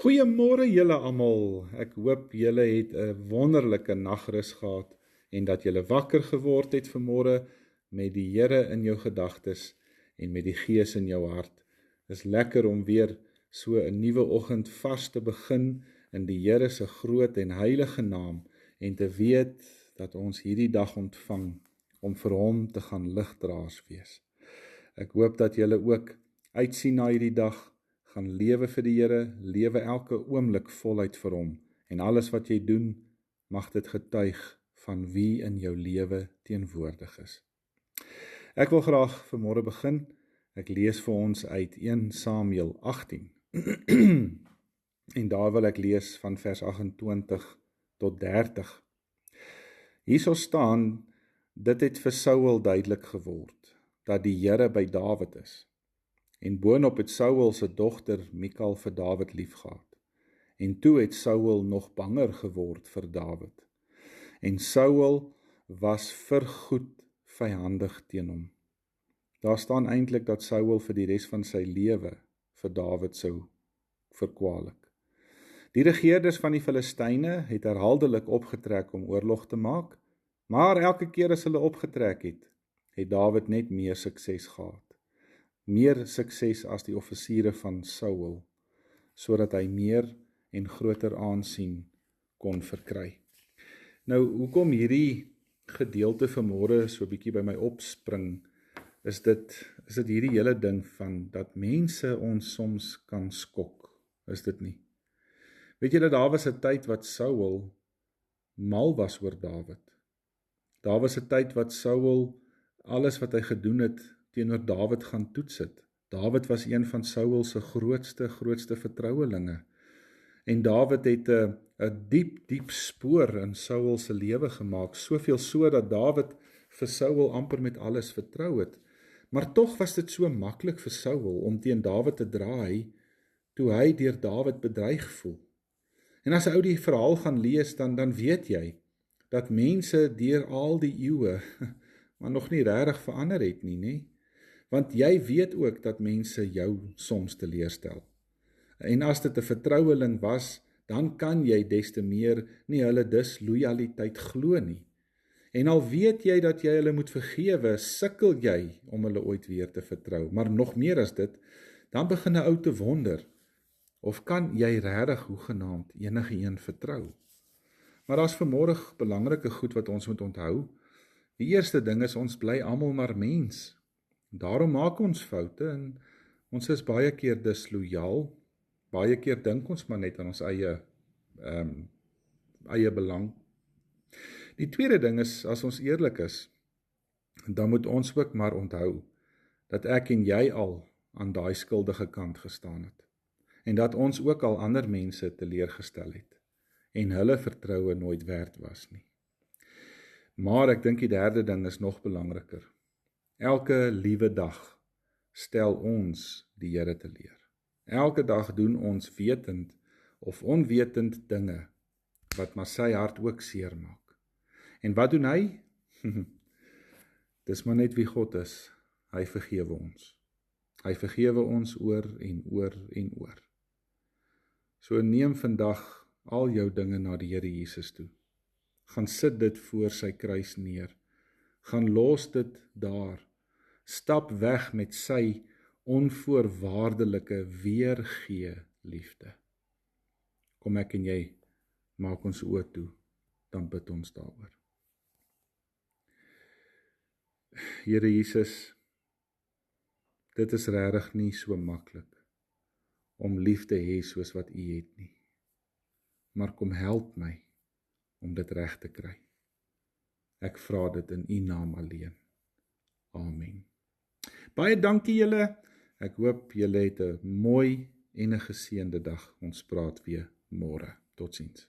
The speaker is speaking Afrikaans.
Goeiemôre julle almal. Ek hoop julle het 'n wonderlike nagrus gehad en dat julle wakker geword het vanmôre met die Here in jou gedagtes en met die Gees in jou hart. Dis lekker om weer so 'n nuwe oggend vars te begin in die Here se groot en heilige naam en te weet dat ons hierdie dag ontvang om vir hom te gaan ligdraers wees. Ek hoop dat julle ook uitsien na hierdie dag, gaan lewe vir die Here, lewe elke oomblik voluit vir hom en alles wat jy doen, mag dit getuig van wie in jou lewe teenwoordig is. Ek wil graag vanmôre begin. Ek lees vir ons uit 1 Samuel 18. En daar wil ek lees van vers 28 tot 30. Hierso staan, dit het vir Saul duidelik geword dat die Here by Dawid is. En boonop het Saul se dogter Mikal vir Dawid liefgehad. En toe het Saul nog banger geword vir Dawid. En Saul was vergoed vyandig teen hom. Daar staan eintlik dat Saul vir die res van sy lewe vir Dawid sou verkwalik. Die regeerders van die Filistyne het herhaaldelik opgetrek om oorlog te maak, maar elke keer as hulle opgetrek het Dawid net meer sukses gehad. Meer sukses as die offisiere van Saul, sodat hy meer en groter aansien kon verkry. Nou, hoekom hierdie gedeelte vanmôre so 'n bietjie by my opspring, is dit hierdie hele ding van dat mense ons soms kan skok, is dit nie? Weet julle, daar was 'n tyd wat Saul mal was oor Dawid. Daar was 'n tyd wat Saul alles wat hy gedoen het teenoor Dawid gaan toets het. Dawid was een van Saul se grootste vertrouelinge. En Dawid het 'n diep spoor in Saul se lewe gemaak, soveel so dat Dawid vir Saul amper met alles vertrou het. Maar tog was dit so maklik vir Saul om teen Dawid te draai toe hy deur Dawid bedreig voel. En as 'n ou die verhaal gaan lees, dan weet jy dat mense deur al die eeue maar nog nie regtig verander het nie, nê? Want jy weet ook dat mense jou soms teleurstel. En as dit 'n vertroueling was, dan kan jy des te meer nie hulle disloyaliteit glo nie. En al weet jy dat jy hulle moet vergewe, sukkel jy om hulle ooit weer te vertrou. Maar nog meer as dit, dan begin 'n ou te wonder, of kan jy regtig hoegenaamd enige een vertrou? Maar daar's vanmôre belangrike goed wat ons moet onthou. Die eerste ding is, ons bly almal maar mens. Daarom maak ons foute en ons is baie keer disloyaal. Baie keer dink ons maar net aan ons eie belang. Die tweede ding is, as ons eerlik is, dan moet ons ook maar onthou dat ek en jy al aan daai skuldige kant gestaan het. En dat ons ook al ander mense teleurgestel het en hulle vertroue nooit werd was nie. Maar ek dink die derde ding is nog belangriker. Elke liewe dag stel ons die Here teleur. Elke dag doen ons wetend of onwetend dinge wat maar sy hart ook seer maak. En wat doen hy? Dis maar net wie God is. Hy vergewe ons. Hy vergewe ons oor en oor en oor. So neem vandag al jou dinge na die Here Jesus toe. Gaan sit dit voor sy kruis neer. Gaan los dit daar. Stap weg met sy onvoorwaardelike weergee liefde. Kom ek en jy, maak ons oë toe, dan bid ons daaroor. Here Jesus, dit is regtig nie so maklik om lief te hê soos wat U het nie. Maar kom help my om dit reg te kry. Ek vra dit in U naam alleen. Amen. Baie dankie julle. Ek hoop julle het 'n mooi en 'n geseënde dag. Ons praat weer môre. Totsiens.